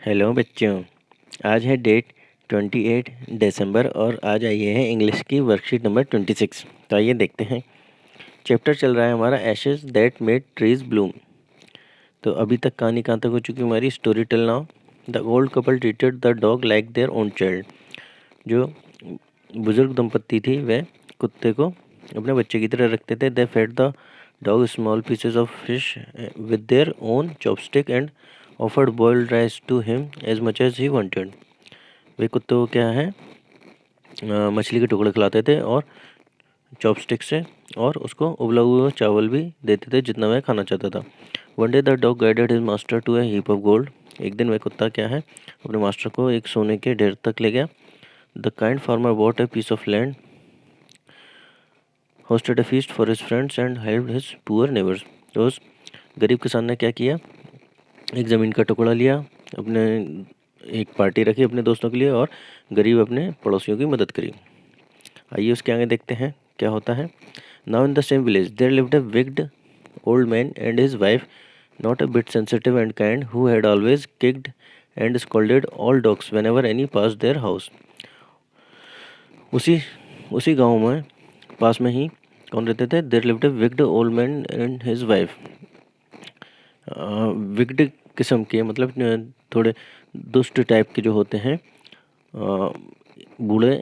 Hello बच्चों। आज है डेट 28 दिसंबर और आज आई है इंग्लिश की वर्कशीट नंबर 26। तो आइए देखते हैं। चैप्टर चल रहा है हमारा ashes that made trees bloom. तो अभी तक कहानी कहाँ तक हो चुकी हमारी? Story tell now. The old couple treated the dog like their own child. जो बुजुर्ग दंपत्ति थी वह कुत्ते को अपने बच्चे की तरह रखते थे। They fed the dog small pieces of fish with their own chopstick and offered boiled rice to him as much as he wanted. वे कुत्ते को क्या है मछली के टुकड़े खिलाते थे और चॉपस्टिक से, और उसको उबला हुआ चावल भी देते थे जितना वह खाना चाहता था। One day the dog guided his master to a heap of gold. एक दिन वह कुत्ता क्या है अपने मास्टर को एक सोने के ढेर तक ले गया। The kind farmer bought a piece of land, hosted a feast for his friends and helped his poor neighbors। तो उस गरीब किसान ने क्या किया, एक ज़मीन का टुकड़ा लिया, अपने एक पार्टी रखी अपने दोस्तों के लिए और गरीब अपने पड़ोसियों की मदद करी। आइए उसके आगे देखते हैं क्या होता है। Now in the same village there lived a wicked old man and his wife, not a bit sensitive and kind, who had always kicked and scolded all dogs whenever any pass their house. उसी उसी गांव में पास में ही कौन रहते थे? There lived a wicked old man and his wife. Wicked किस्म के मतलब थोड़े दुष्ट टाइप के जो होते हैं, बूढ़े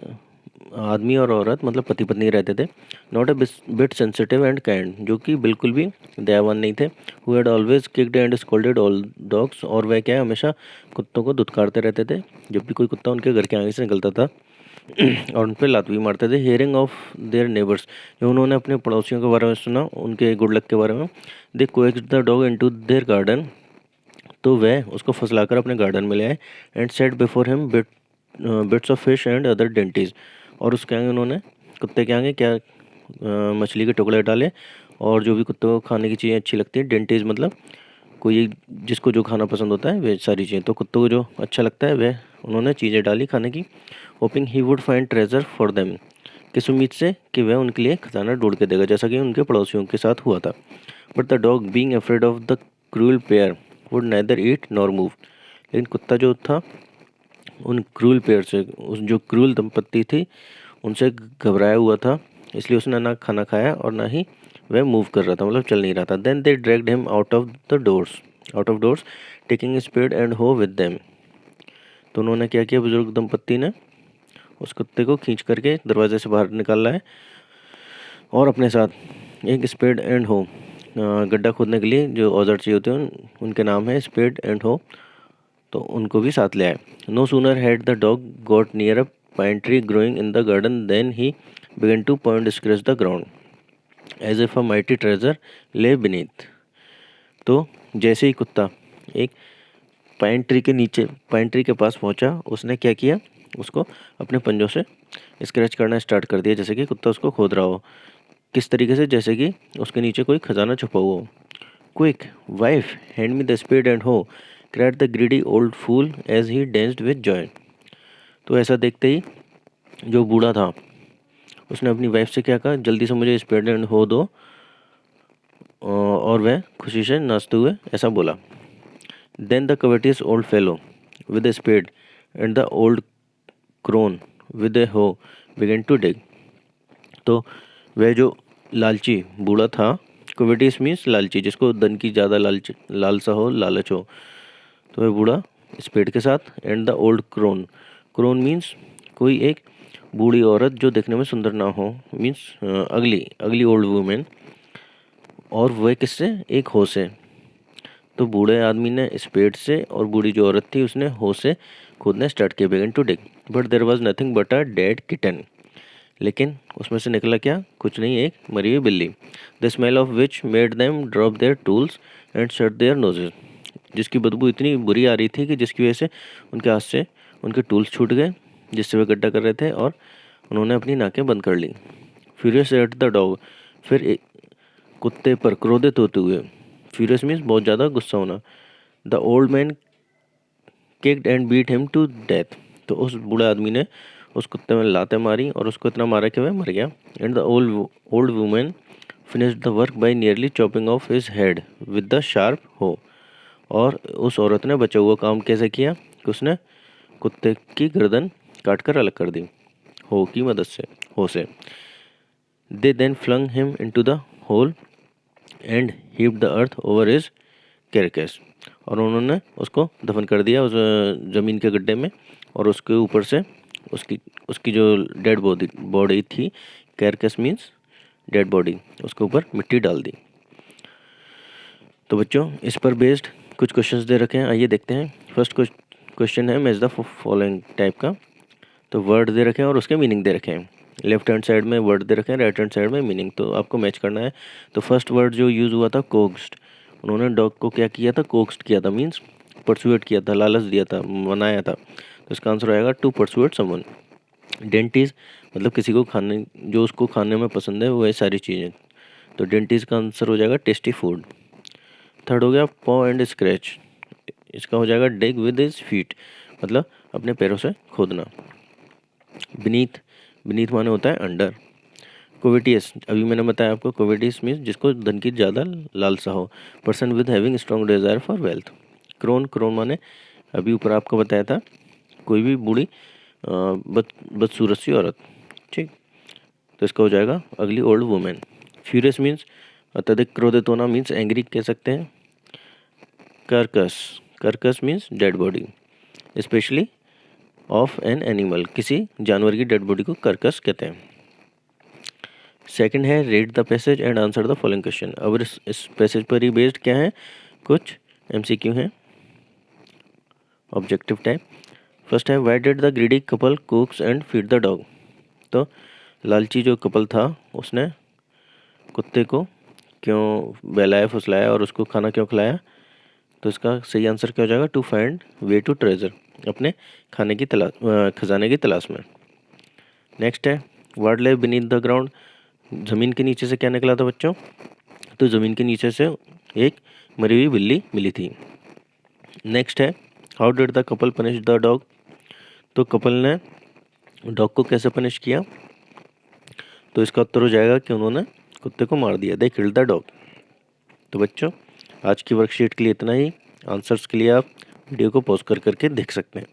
आदमी और औरत मतलब पति पत्नी रहते थे। Not a bit sensitive and kind, जो कि बिल्कुल भी दयावान नहीं थे। Who had always kicked and scolded all dogs, और वह क्या है हमेशा कुत्तों को धुतकारते रहते थे जब भी कोई कुत्ता उनके घर के आगे से निकलता था और उन पर लात भी मारते थे। हेयरिंग ऑफ देयर नेबर्स, जो उन्होंने अपने पड़ोसियों के बारे में सुना, उनके गुड लक के बारे में। They coaxed the dog into their garden, तो वह उसको फंसलाकर अपने गार्डन में ले आए। And set before him bits of fish and other dainties, और उसके आगे उन्होंने कुत्ते के आगे क्या मछली के टुकड़े डाले और जो भी कुत्ते को खाने की चीज़ें अच्छी लगती है, डेंटीज मतलब कोई जिसको जो खाना पसंद होता है वे सारी चीज़ें, तो कुत्तों को जो अच्छा लगता है वह उन्होंने चीज़ें डाली खाने की। Hopping he would find treasure for them, किस उम्मीद से कि वह उनके लिए खजाना ढूंढ के देगा, जैसा कि उनके पड़ोसियों के साथ हुआ था। But the dog being afraid of the cruel pair would neither eat nor move. लेकिन कुत्ता जो था उन क्रूअल पेयर से, उस जो क्रूअल दंपत्ति थी उनसे घबराया हुआ था, इसलिए उसने ना खाना खाया और ना ही वह मूव कर रहा था, मतलब चल नहीं रहा था। Then they dragged him out of doors taking spade and hoe with them. तो उन्होंने क्या किया, बुजुर्ग दंपत्ति ने उस कुत्ते को खींच करके दरवाजे से बाहर निकाला है और अपने साथ एक स्पेड एंड हो, गड्ढा खोदने के लिए जो औजार चाहिए होते हैं उनके नाम है स्पेड एंड हो, तो उनको भी साथ ले आए। No sooner had the dog got near a pine tree growing in the garden then he began to point scratch the ground as if a mighty treasure lay beneath. तो जैसे ही कुत्ता एक पाइन ट्री के पास पहुंचा, उसने क्या किया, उसको अपने पंजों से स्क्रैच करना स्टार्ट कर दिया, जैसे कि कुत्ता उसको खोद रहा हो। किस तरीके से? जैसे कि उसके नीचे कोई खजाना छुपा हुआ हो। Quick wife hand me the spade and hoe, cried the greedy old fool as he danced with joy. तो ऐसा देखते ही जो बूढ़ा था उसने अपनी वाइफ से क्या कहा, जल्दी से मुझे स्पेड एंड हो दो, और वह खुशी से नाचते हुए ऐसा बोला। Then the covetous old fellow with a spade and the old crone with a hoe began to डिग। तो वह जो लालची बूढ़ा था, कोविटियस मीन्स लालची, जिसको धन की ज़्यादा लालसा हो, लालच हो, तो वह बूढ़ा स्पेड के साथ, and the old crone, crone means कोई एक बूढ़ी औरत जो देखने में सुंदर ना हो, मीन्स अगली अगली ओल्ड वुमेन, और वह किससे? एक हो से। तो बूढ़े आदमी ने स्पेड से और बूढ़ी जो औरत थी उसने हो से खोदना स्टार्ट किया, began to dig. But there was nothing but a dead kitten, लेकिन उसमें से निकला क्या? कुछ नहीं, एक मरी हुई बिल्ली। The smell of which made them drop there tools and shut there noses, जिसकी बदबू इतनी बुरी आ रही थी कि जिसकी वजह से उनके हाथ से उनके टूल्स छूट गए जिससे वे गड्ढा कर रहे थे, और उन्होंने अपनी नाकें बंद कर ली। फ्यूरियस एट द डॉग, फिर कुत्ते पर क्रोधित होते हुए, फ्यूरियस मीन्स बहुत ज़्यादा गुस्सा होना। The old man kicked and beat him to death, तो उस बूढ़े आदमी ने उस कुत्ते में लातें मारी और उसको इतना मारा कि वह मर गया। And the old women finished the work by nearly chopping of his head with the sharp हो, और उस औरत ने बचा हुआ काम कैसे किया? कि उसने कुत्ते की गर्दन काट कर अलग कर दी, हो की मदद से, हो से। They then flung him into the hole and heaped the earth over his carcass, और उन्होंने उसको दफन कर दिया उस ज़मीन के गड्ढे में, और उसके ऊपर से उसकी उसकी जो डेड बॉडी थी, कैरकेस मीन्स डेड बॉडी, उसके ऊपर मिट्टी डाल दी। तो बच्चों इस पर बेस्ड कुछ क्वेश्चंस दे रखे हैं, आइए देखते हैं। फर्स्ट क्वेश्चन है मैच द फॉलोइंग टाइप का। तो वर्ड दे रखे हैं और उसके मीनिंग दे रखे हैं। लेफ्ट हैंड साइड में वर्ड दे रखे हैं, राइट हैंड साइड में मीनिंग, तो आपको मैच करना है। तो फर्स्ट वर्ड जो यूज़ हुआ था कोक्स्ड, उन्होंने डॉग को क्या किया था, कोक्स्ड किया था, मीन्स परसुएट किया था, लालच दिया था, मनाया था। तो इसका आंसर आएगा टू परसुएट समवन। डेंटिस्ट मतलब किसी को खाने, जो उसको खाने में पसंद है वह सारी चीज़ें, तो डेंटिस्ट का आंसर हो जाएगा टेस्टी फूड। थर्ड हो गया पॉ एंड स्क्रैच, इसका हो जाएगा डिग विद हिज फीट, मतलब अपने पैरों से खोदना। बीनीथ, बीनीथ माने होता है अंडर। कोविटियस, अभी मैंने बताया आपको, कोविटियस मीन्स जिसको धन की ज़्यादा लालसा हो। Person with having strong desire for wealth. Crone, crone माने अभी ऊपर आपको बताया था, कोई भी बूढ़ी बदसूरत सी औरत, ठीक। तो इसका हो जाएगा अगली ओल्ड वुमेन। फ्यूरियस मीन्स अत्यधिक क्रोधित होना, मीन्स एंग्री कह सकते हैं। Kirkus, Kirkus means dead body, specially of an animal, किसी जानवर की डेड बॉडी को कर्कस कहते हैं। सेकंड है read the passage and answer the following question. अब इस पैसेज पर ही बेस्ड क्या है, कुछ एमसीक्यू हैं ऑब्जेक्टिव टाइप। फर्स्ट है why did the greedy couple कुक्स and feed the dog. तो लालची जो कपल था उसने कुत्ते को क्यों बहलाया फुसलाया और उसको खाना क्यों खिलाया। तो इसका सही आंसर क्या हो जाएगा, to find way to treasure, अपने खाने की खजाने की तलाश में। नेक्स्ट है व्हाट ले बीनीथ द ग्राउंड। ज़मीन के नीचे से क्या निकला था बच्चों, तो ज़मीन के नीचे से एक मरी हुई बिल्ली मिली थी। नेक्स्ट है how did the couple punish the dog. तो कपल ने डॉग को कैसे पनिश किया, तो इसका उत्तर हो जाएगा कि उन्होंने कुत्ते को मार दिया, दे किल्ड द डॉग। तो बच्चों आज की वर्कशीट के लिए इतना ही। आंसर्स के लिए आप वीडियो को पॉज कर करके देख सकते हैं।